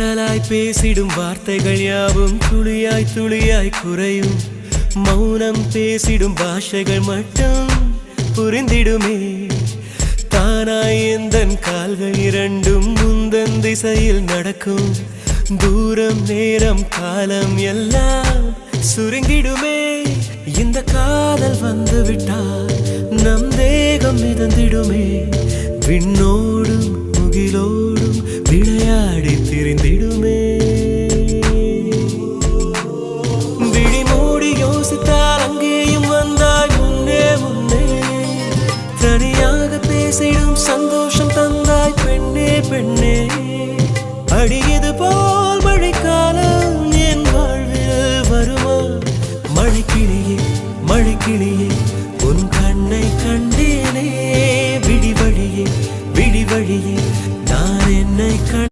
கடலாய் பேசிடும் வார்த்தைகள் யாவும் துளியாய் துளியாய் குறையும். மௌனம் பேசிடும் பாஷைகள் மட்டும் புரிந்திடுமே. தானாய் எந்தன் கால்கள் இரண்டும் முந்தன் திசையில் நடக்கும். தூரம் நேரம் காலம் எல்லாம் சுருங்கிடுமே. இந்த காதல் வந்து விட்டால் நம் தேகம் மிதந்திடுமே. விண்ணோடும் முகிலோடும்